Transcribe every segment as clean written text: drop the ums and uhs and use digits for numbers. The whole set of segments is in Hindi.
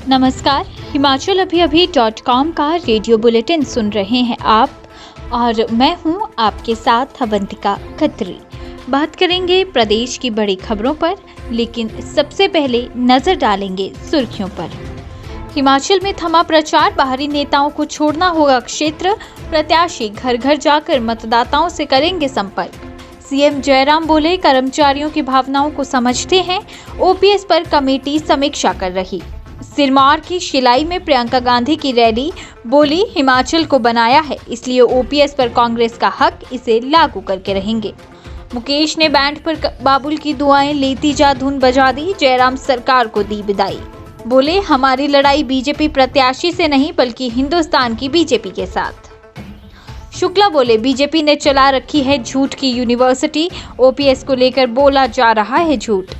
नमस्कार। हिमाचल अभी .com का रेडियो बुलेटिन सुन रहे हैं आप और मैं हूं आपके साथ अवंतिका खत्री। बात करेंगे प्रदेश की बड़ी खबरों पर, लेकिन सबसे पहले नजर डालेंगे सुर्खियों पर। हिमाचल में थमा प्रचार, बाहरी नेताओं को छोड़ना होगा क्षेत्र, प्रत्याशी घर घर जाकर मतदाताओं से करेंगे संपर्क। सीएम जयराम बोले, कर्मचारियों की भावनाओं को समझते हैं, ओपीएस पर कमेटी समीक्षा कर रही। सिरमौर की शिलाई में प्रियंका गांधी की रैली, बोली हिमाचल को बनाया है इसलिए ओपीएस पर कांग्रेस का हक, इसे लागू करके रहेंगे। मुकेश ने बैंड पर बाबुल की दुआएं लेती जा धुन बजा दी, जयराम सरकार को दी विदाई। बोले हमारी लड़ाई बीजेपी प्रत्याशी से नहीं बल्कि हिंदुस्तान की बीजेपी के साथ। शुक्ला बोले बीजेपी ने चला रखी है झूठ की यूनिवर्सिटी, ओपीएस को लेकर बोला जा रहा है झूठ।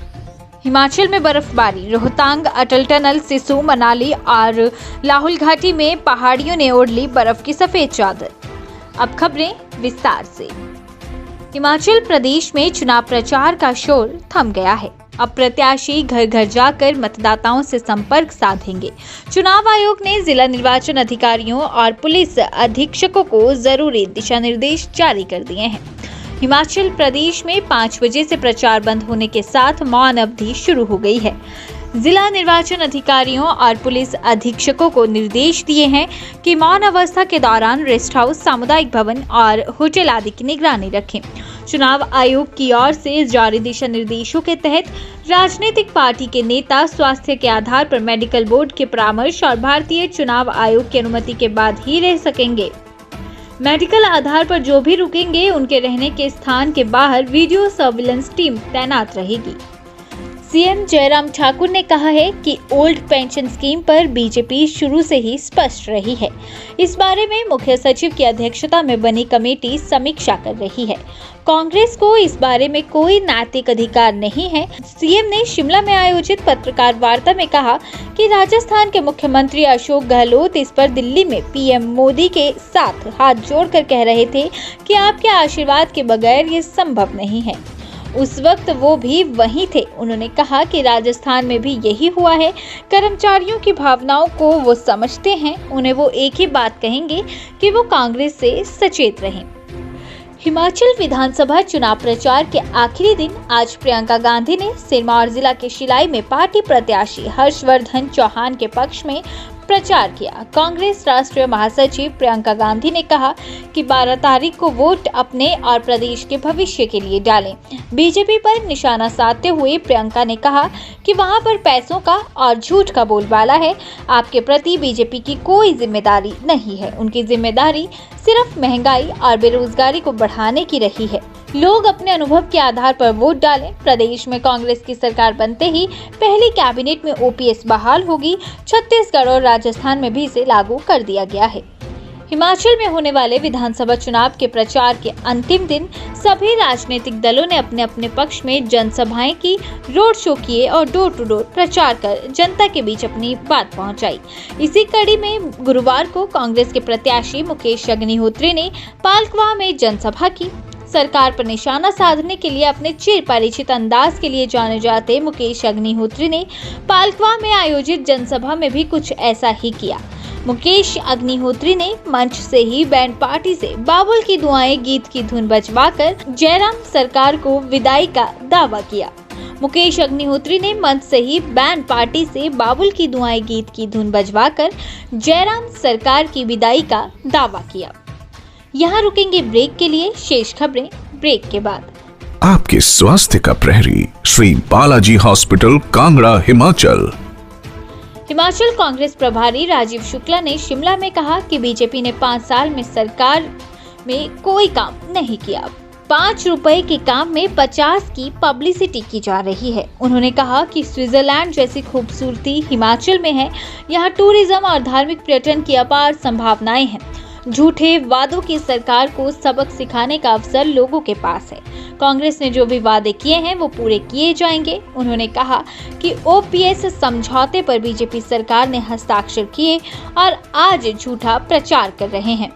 हिमाचल में बर्फबारी, रोहतांग, अटल टनल, सिसु, मनाली और लाहौल घाटी में पहाड़ियों ने ओढ़ ली बर्फ की सफेद चादर। अब खबरें विस्तार से। हिमाचल प्रदेश में चुनाव प्रचार का शोर थम गया है। अब प्रत्याशी घर घर जाकर मतदाताओं से संपर्क साधेंगे। चुनाव आयोग ने जिला निर्वाचन अधिकारियों और पुलिस अधीक्षकों को जरूरी दिशा निर्देश जारी कर दिए हैं। हिमाचल प्रदेश में 5 बजे से प्रचार बंद होने के साथ मौन अवधि शुरू हो गई है। जिला निर्वाचन अधिकारियों और पुलिस अधीक्षकों को निर्देश दिए हैं कि मौन अवस्था के दौरान रेस्ट हाउस, सामुदायिक भवन और होटल आदि की निगरानी रखें। चुनाव आयोग की ओर से जारी दिशा निर्देशों के तहत राजनीतिक पार्टी के नेता स्वास्थ्य के आधार पर मेडिकल बोर्ड के परामर्श और भारतीय चुनाव आयोग की अनुमति के बाद ही रह सकेंगे। मेडिकल आधार पर जो भी रुकेंगे उनके रहने के स्थान के बाहर वीडियो सर्विलांस टीम तैनात रहेगी। सीएम जयराम ठाकुर ने कहा है कि ओल्ड पेंशन स्कीम पर बीजेपी शुरू से ही स्पष्ट रही है। इस बारे में मुख्य सचिव की अध्यक्षता में बनी कमेटी समीक्षा कर रही है। कांग्रेस को इस बारे में कोई नैतिक अधिकार नहीं है। सीएम ने शिमला में आयोजित पत्रकार वार्ता में कहा कि राजस्थान के मुख्यमंत्री अशोक गहलोत इस पर दिल्ली में पीएम मोदी के साथ हाथ जोड़कर कह रहे थे कि आपके आशीर्वाद के बगैर ये संभव नहीं है। उस वक्त वो भी वहीं थे। उन्होंने कहा कि राजस्थान में भी यही हुआ है। कर्मचारियों की भावनाओं को वो समझते हैं, उन्हें वो एक ही बात कहेंगे कि वो कांग्रेस से सचेत रहें। हिमाचल विधानसभा चुनाव प्रचार के आखिरी दिन आज प्रियंका गांधी ने सिरमौर जिला के शिलाई में पार्टी प्रत्याशी हर्षवर्धन चौहान के पक्ष में प्रचार किया। कांग्रेस राष्ट्रीय महासचिव प्रियंका गांधी ने कहा कि 12 तारीख को वोट अपने और प्रदेश के भविष्य के लिए डालें। बीजेपी पर निशाना साधते हुए प्रियंका ने कहा कि वहां पर पैसों का और झूठ का बोलबाला है। आपके प्रति बीजेपी की कोई जिम्मेदारी नहीं है। उनकी जिम्मेदारी सिर्फ महंगाई और बेरोजगारी को बढ़ाने की रही है। लोग अपने अनुभव के आधार पर वोट डालें। प्रदेश में कांग्रेस की सरकार बनते ही पहली कैबिनेट में ओपीएस बहाल होगी। छत्तीसगढ़ और राजस्थान में भी इसे लागू कर दिया गया है। हिमाचल में होने वाले विधानसभा चुनाव के प्रचार के अंतिम दिन सभी राजनीतिक दलों ने अपने अपने पक्ष में जनसभाएं की, रोड शो किए और डोर टू डोर प्रचार कर जनता के बीच अपनी बात पहुंचाई। इसी कड़ी में गुरुवार को कांग्रेस के प्रत्याशी मुकेश अग्निहोत्री ने पालकवा में जनसभा की। सरकार पर निशाना साधने के लिए अपने चिर परिचित अंदाज के लिए जाने जाते मुकेश अग्निहोत्री ने पालकवा में आयोजित जनसभा में भी कुछ ऐसा ही किया। मुकेश अग्निहोत्री ने मंच से ही बैंड पार्टी से बाबुल की दुआएं गीत की धुन बजवाकर जयराम सरकार को विदाई का दावा किया। मुकेश अग्निहोत्री ने मंच से ही बैंड पार्टी से बाबुल की दुआएं गीत की धुन बजवाकर जयराम सरकार की विदाई का दावा किया। यहाँ रुकेंगे ब्रेक के लिए, शेष खबरें ब्रेक के बाद। आपके स्वास्थ्य का प्रहरी श्री बालाजी हॉस्पिटल, कांगड़ा, हिमाचल। हिमाचल कांग्रेस प्रभारी राजीव शुक्ला ने शिमला में कहा कि बीजेपी ने 5 साल में सरकार में कोई काम नहीं किया। 5 रुपए के काम में 50 की पब्लिसिटी की जा रही है। उन्होंने कहा कि स्विट्जरलैंड जैसी खूबसूरती हिमाचल में है। यहाँ टूरिज्म और धार्मिक पर्यटन की अपार संभावनाएं हैं। झूठे वादों की सरकार को सबक सिखाने का अवसर लोगों के पास है। कांग्रेस ने जो भी वादे किए हैं वो पूरे किए जाएंगे। उन्होंने कहा कि ओपीएस समझौते पर बीजेपी सरकार ने हस्ताक्षर किए और आज झूठा प्रचार कर रहे हैं।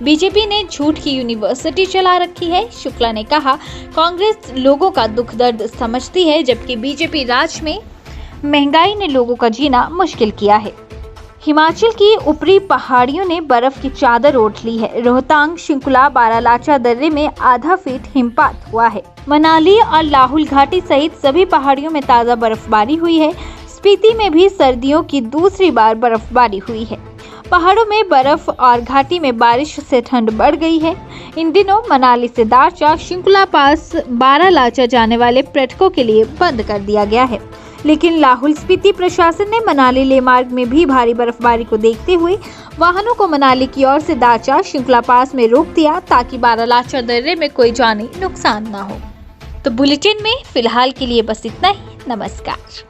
बीजेपी ने झूठ की यूनिवर्सिटी चला रखी है। शुक्ला ने कहा कांग्रेस लोगों का दुख दर्द समझती है, जबकि बीजेपी राज में महंगाई ने लोगों का जीना मुश्किल किया है। हिमाचल की ऊपरी पहाड़ियों ने बर्फ की चादर ओढ़ ली है। रोहतांग, शिंकुला, बारालाचा दर्रे में आधा फीट हिमपात हुआ है। मनाली और लाहौल घाटी सहित सभी पहाड़ियों में ताजा बर्फबारी हुई है। स्पीति में भी सर्दियों की दूसरी बार बर्फबारी हुई है। पहाड़ों में बर्फ और घाटी में बारिश से ठंड बढ़ गई है। इन दिनों मनाली से दारचा, शिंकुला पास, बारालाचा जाने वाले पर्यटकों के लिए बंद कर दिया गया है। लेकिन लाहौल स्पीति प्रशासन ने मनाली लेह मार्ग में भी भारी बर्फबारी को देखते हुए वाहनों को मनाली की ओर से दारचा, शिंकुला पास में रोक दिया ताकि बारालाचा दर्रे में कोई जानी नुकसान न हो। तो बुलेटिन में फिलहाल के लिए बस इतना ही। नमस्कार।